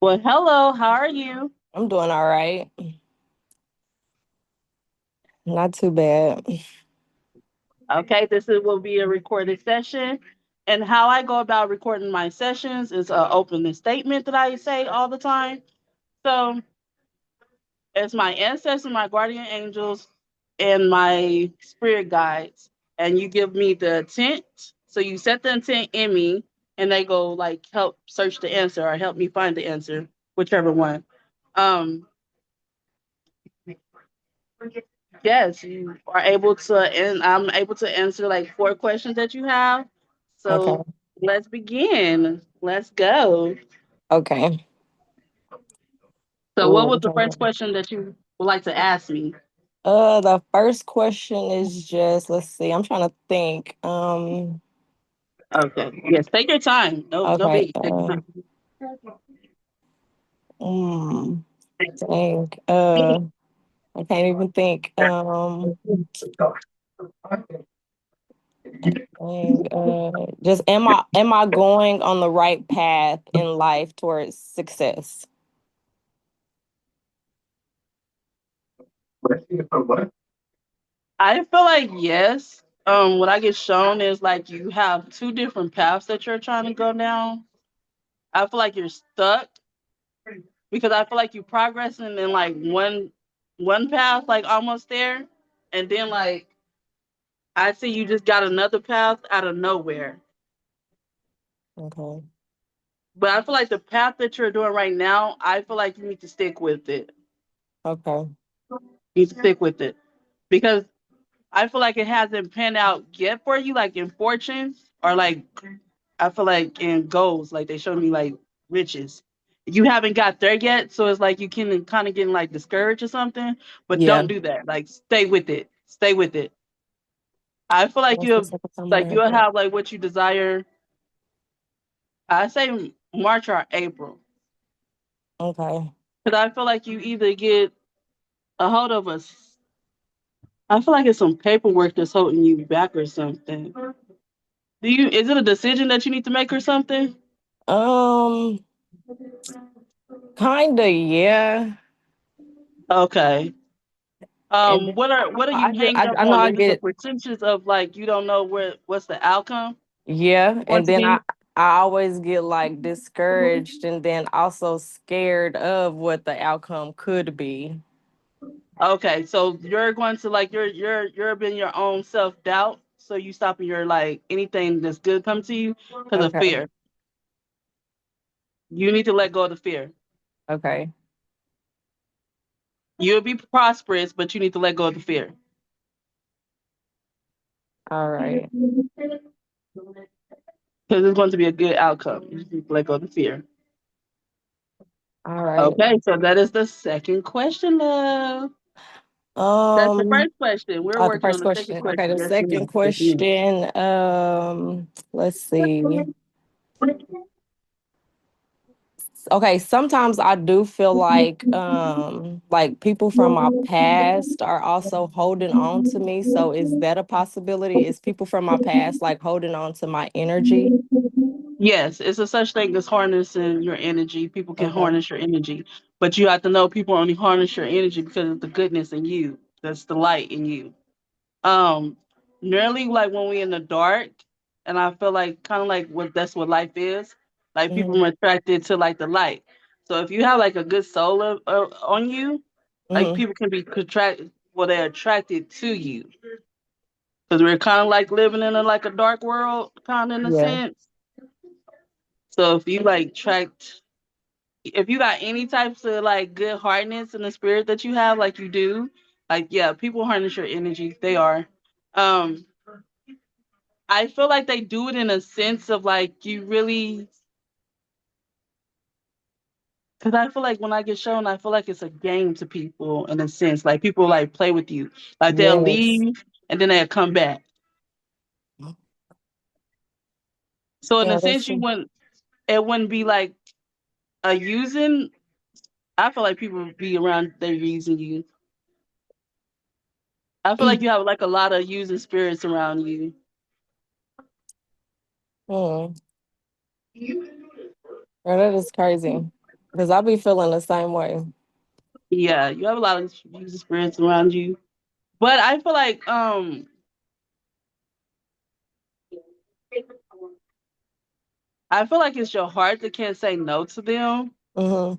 Well, hello, how are you? I'm doing all right. Not too bad. Okay, will be a recorded session. And how I go about recording my sessions is an opening statement that I say all the time. So, it's my ancestors, my guardian angels, and my spirit guides. And you give me the intent. So, you set the intent in me, and they go like help search the answer or help me find the answer, whichever one. Um, Yes, you are able to, and I'm able to answer like four questions that you have. Okay. So let's begin. Let's go. Okay. So, what Ooh, was which the one first do question that you would like to ask me? the first question is just let's see. I'm trying to think. Okay. Yes, take your time. No Okay. biggie. Take your Mm, dang. I can't even think. Dang, just am I going on the right path in life towards success? time. I feel like yes. What I get shown is like you have two different paths that you're trying to go down. I feel like you're stuck because I feel like you're progressing in like one path, like almost there, and then like I see you just got another path out of nowhere. Okay. But I feel like the path that you're doing right now, I feel like you need to stick with it. Okay. You need to stick with it because I feel like it hasn't panned out yet for you, like in fortunes or like I feel like in goals, like they showed me like riches. You haven't got there yet, so it's like you can kind of getting like discouraged or something. But Yeah. don't do that. Like stay with it. Stay with it. I feel like What's the second time on you'll that? have like what you desire. I say March or April Okay. because I feel like you either get a hold of us. I feel like it's some paperwork that's holding you back or something. Do you? Is it a decision that you need to make or something? Um, Kinda, yeah. Okay. And then What are I you just hanged up I know on? I Is it the get pretentious of like you don't know what's the outcome yeah, going and to then I be? I always get like discouraged and then also scared of what the outcome could be. Okay, so you're going to like you're being your own self doubt. So you stopping your like anything that's good come to you because of Okay. fear. You need to let go of the fear. Okay. You'll be prosperous, but you need to let go of the fear. All right. Because it's going to be a good outcome. You just need to let go of the fear. All right. Okay, so that is the second question, love. That's the Um, first question. We're the working first on the second question. Okay, question. the Yes, second ma'am. Yes, ma'am. question. Let's see. Okay, sometimes I do feel like people from my past are also holding on to me. So is that a possibility? Is people from my past like holding on to my energy? Yes, it's a such thing as harnessing your energy. People can Okay. harness your energy, but you have to know people only harness your energy because of the goodness in you. That's the light in you. Um, Nearly like when we in the dark, and I feel like kind of like what that's what life is. Like Mm-hmm. people are attracted to like the light. So if you have like a good soul on you, like Mm-hmm. people can be attracted. Well, they're attracted to you because we're kind of like living in a like a dark world, kind of in a Yeah. sense. So if you like tracked, if you got any types of like good heartness in the spirit that you have, like you do, like yeah, people harness your energy. They are. Um, I feel like they do it in a sense of like you really, because I feel like when I get shown, I feel like it's a game to people in a sense. Like people like play with you, like they'll Yes. leave and then they'll come back. So in Yeah, a that's sense, you true. wouldn't. It wouldn't be like a using. I feel like people would be around. They're using you. I feel like you have like a lot of using spirits around you. Hmm. Girl, that is crazy. Because I be feeling the same way. Yeah, you have a lot of user spirits around you. But I feel like it's your heart that can't say no to them. Mm-hmm.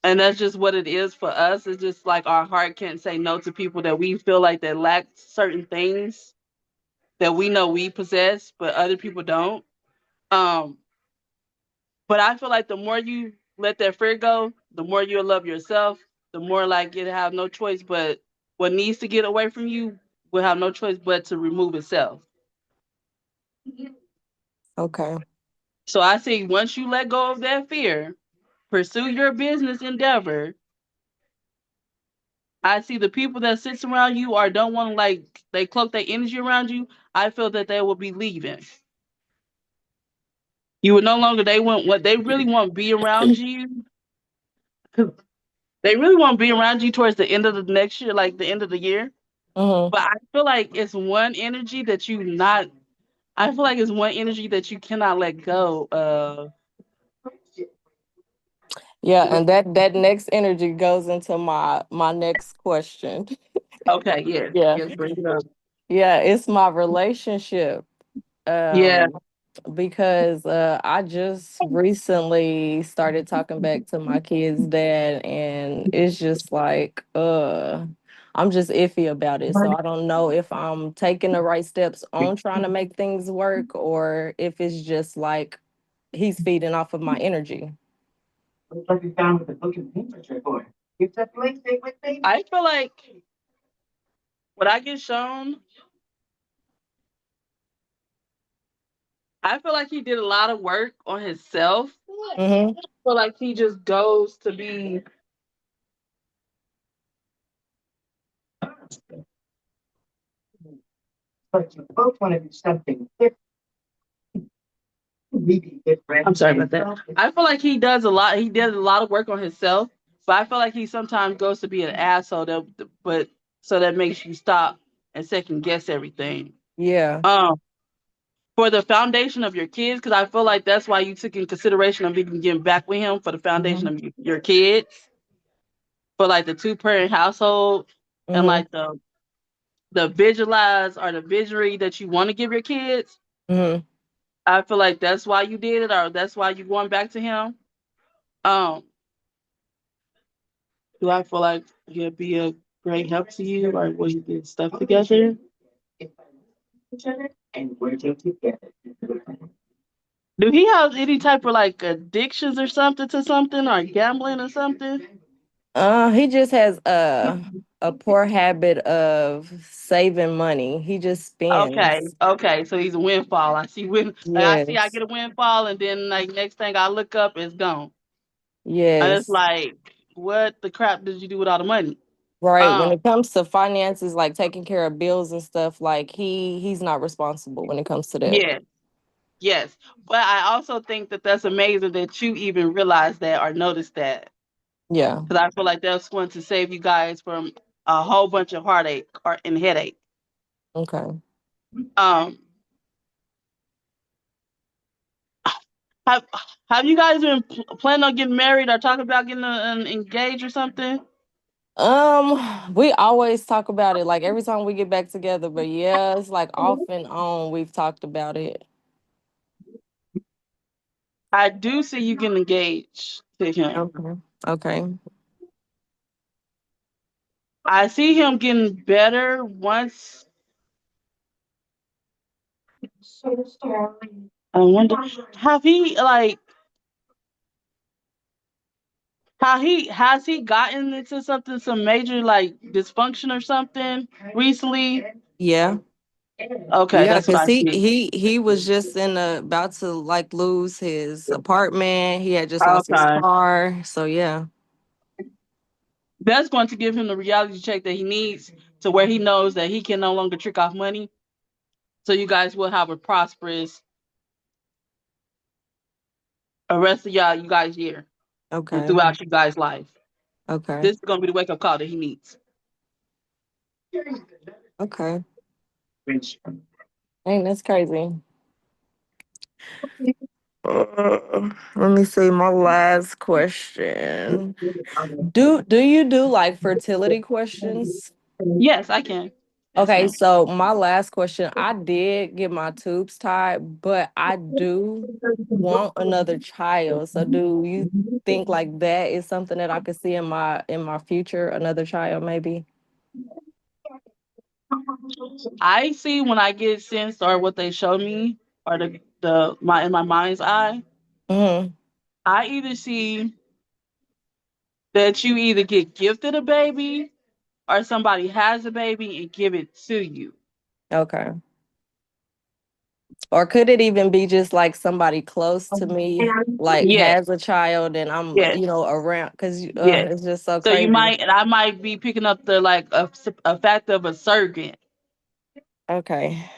And that's just what it is for us. It's just like our heart can't say no to people that we feel like that lack certain things that we know we possess, but other people don't. Um, but I feel like the more you let that fear go, the more you'll love yourself, the more like you have no choice but what needs to get away from you will have no choice but to remove itself. Okay. So I say once you let go of that fear, pursue your business endeavor. I see the people that sits around you or don't want to like they cloak their energy around you. I feel that they will be leaving. You would no longer they want what they really want to be around you. 'Cause they really want to be around you towards the end of the next year, like the end of the year. Mm-hmm. But I feel like it's one energy that you not. I feel like it's one energy that you cannot let go of. Yeah, and that next energy goes into my next question. Okay, yes, Yeah. yes, bring it up. Yeah, it's my relationship. Yeah, Um because I just recently started talking back to my kid's dad, and it's just like I'm just iffy about it. So I don't know if I'm taking the right steps on trying to make things work, or if it's just like he's feeding off of my energy. I feel like what I get shown. I feel like he did a lot of work on himself. Mhm. I feel like he just goes to be. I'm sorry about that. I feel like he does a lot. He did a lot of work on himself, but I feel like he sometimes goes to be an asshole. But so that makes you stop and second guess everything. Yeah. Um, for the foundation of your kids, because I feel like that's why you took in consideration of even getting back with him for the foundation of your kids, for like the two-parent household, and Mhm. like the visualize or the visionary that you want to give your kids. Mhm. I feel like that's why you did it, or that's why you're going back to him. Um, do I feel like he'll be a great help to you, or will you get stuff together? Do he have any type of like addictions or something to something, or gambling or something? He just has a poor habit of saving money. He just Okay, spends. okay. So he's a windfall. I see I Yes. get a windfall, and then like next thing I look up, it's gone. And it's Yes. like, what the crap did you do with all the money? Right. When Um, it comes to finances, like taking care of bills and stuff, like he's not responsible when it comes to that. yes, yes. But I also think that that's amazing that you even realize that or notice that, Yeah. because I feel like that's going to save you guys from a whole bunch of heartache or and headache. Okay. Um, have have you guys been planning on getting married or talking about getting engaged or something? We always talk about it like every time we get back together, but yeah, it's like off and on we've talked about it. I do see you getting engaged to him. Okay. Okay. I see him getting better once. I wonder, have he like how he has he gotten into something, some major like dysfunction or something recently? Yeah. Okay, Yeah, that's what because I he see. he he was just in about to like lose his apartment. He had just lost his Okay, car. So yeah. that's going to give him the reality check that he needs to where he knows that he can no longer trick off money. So you guys will have a prosperous rest of you guys year and Okay. throughout you guys life. Okay. This is going to be the wake up call that he needs. Okay. Dang, that's crazy. Let me see my last question. Do you do like fertility questions? Yes, I can. Yes, Okay, ma'am. so my last question, I did get my tubes tied, but I do want another child. So do you think like that is something that I could see in my future, another child maybe? I see when I get sensed or what they show me or the my in my mind's eye, Hmm. I either see that you either get gifted a baby or somebody has a baby and give it to you. Okay. Or could it even be just like somebody close to me, like Yes, has a child and I'm, yes, around? Because yes. it's just so So you crazy. might, and I might be picking up the like a fact of a surrogate. Okay.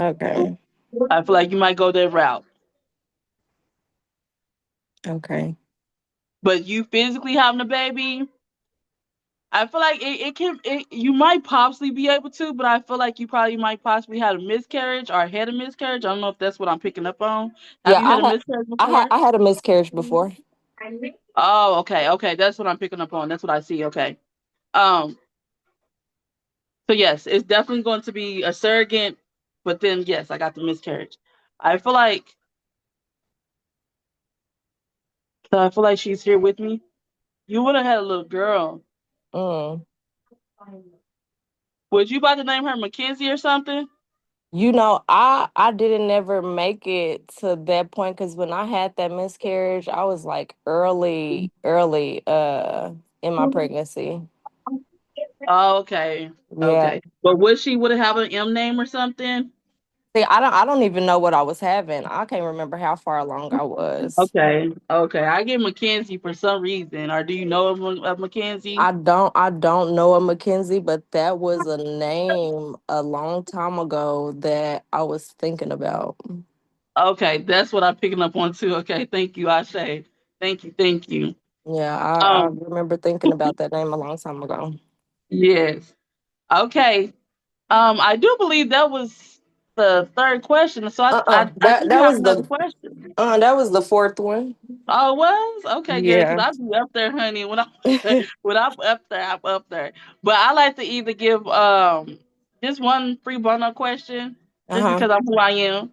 Okay. I feel like you might go that route, Okay. but you physically having a baby, I feel like it can. You might possibly be able to, but I feel like you probably might possibly had a miscarriage or had a miscarriage. I don't know if that's what I'm picking up on. Have Yeah, you had a miscarriage before? I had a miscarriage before. Oh, okay, okay. That's what I'm picking up on. That's what I see. Okay. Um. So yes, it's definitely going to be a surrogate, but then yes, I got the miscarriage. I feel like I feel like she's here with me. You would have had a little girl. Mm. Would you about to name her Mackenzie or something? I didn't never make it to that point because when I had that miscarriage, I was like early in my pregnancy. Oh, okay, Yeah. okay. But would she would have an M name or something? See, I don't even know what I was having. I can't remember how far along I was. Okay, okay. I get Mackenzie for some reason. Or do you know of Mackenzie? I don't know a Mackenzie, but that was a name a long time ago that I was thinking about. Okay, that's what I'm picking up on too. Okay, thank you, Ashe. Thank you, thank you. Yeah, I Um, remember thinking about that name a long time ago. yes. Okay. I do believe that was the third question. So I think you That have was another the question. that was the fourth one. Oh, it was? Okay, good. Cause Yeah. I be up there, honey. When I when I'm up there, I'm up there. But I like to either give just one free bono question, just Uh-huh. because I'm who I am.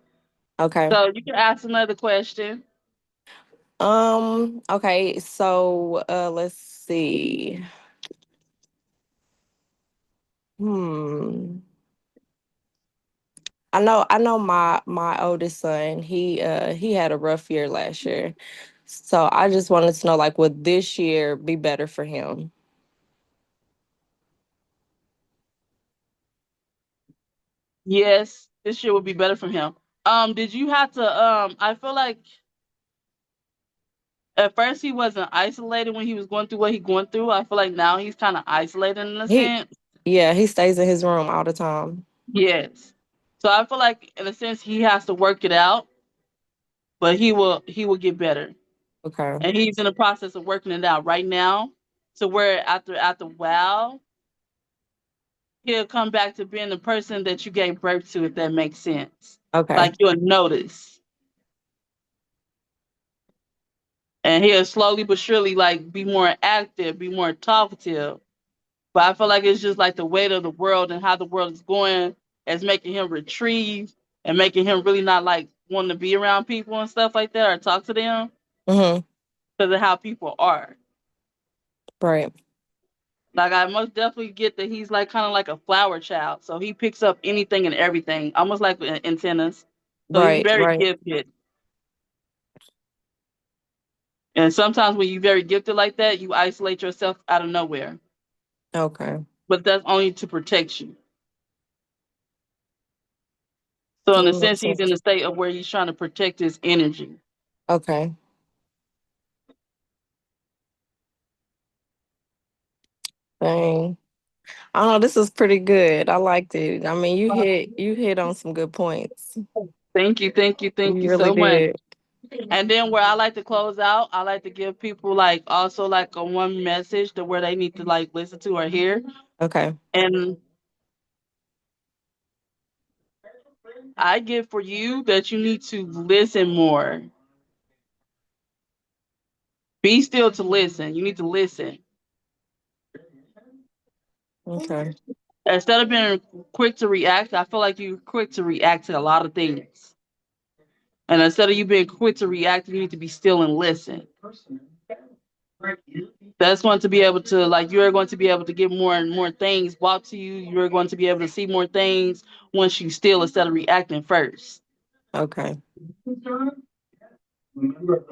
Okay. So you can ask another question. Okay, so let's see. Hmm. I know my oldest son, he had a rough year last year. So I just wanted to know like would this year be better for him? Yes, this year would be better for him. Did you have to I feel like at first he wasn't isolated when he was going through what he going through. I feel like now he's kind of isolated in a He sense. Yeah, he stays in his room all the time. Yes. So I feel like in a sense he has to work it out, but he will get better. Okay. And he's in the process of working it out right now. So where after while he'll come back to being the person that you gave birth to, if that makes sense. Okay. Like you'll notice. And he'll slowly but surely like be more active, be more talkative. But I feel like it's just like the weight of the world and how the world is going is making him retrieve and making him really not like wanting to be around people and stuff like that or talk to them Mm-hmm. because of how people are. Right. Like I most definitely get that he's like kind of like a flower child. So he picks up anything and everything, almost like antennas. So he's Right. very Right. gifted. And sometimes when you're very gifted like that, you isolate yourself out of nowhere. Okay. But that's only to protect you. So in That a sense, makes he's in sense. a state of where he's trying to protect his energy. Okay. Dang. I don't know, this is pretty good. I liked it. I mean, you hit on some good points. Thank You you really so much. did. And then where I like to close out, I like to give people like also like a one message to where they need to like listen to or hear. Okay. And I get for you that you need to listen more. Be still to listen. You need to listen. Okay. Instead of being quick to react, I feel like you're quick to react to a lot of things. And instead of you being quick to react, you need to be still and listen. That's going to be able to, like, you're going to be able to get more and more things brought to you. You're going to be able to see more things once you still instead of reacting first. Okay.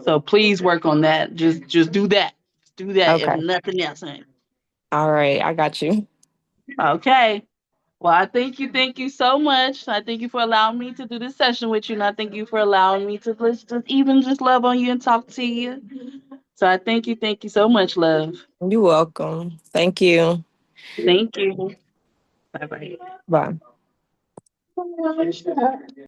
So please work on that. Just do that. Just do that if Okay. nothing else. Ain't. All right. I got you. Okay. Well, I thank you so much. I thank you for allowing me to do this session with you, and I thank you for allowing me to just even just love on you and talk to you. So I thank you so much, love. You're welcome. Thank you. Thank you. Bye bye. Bye.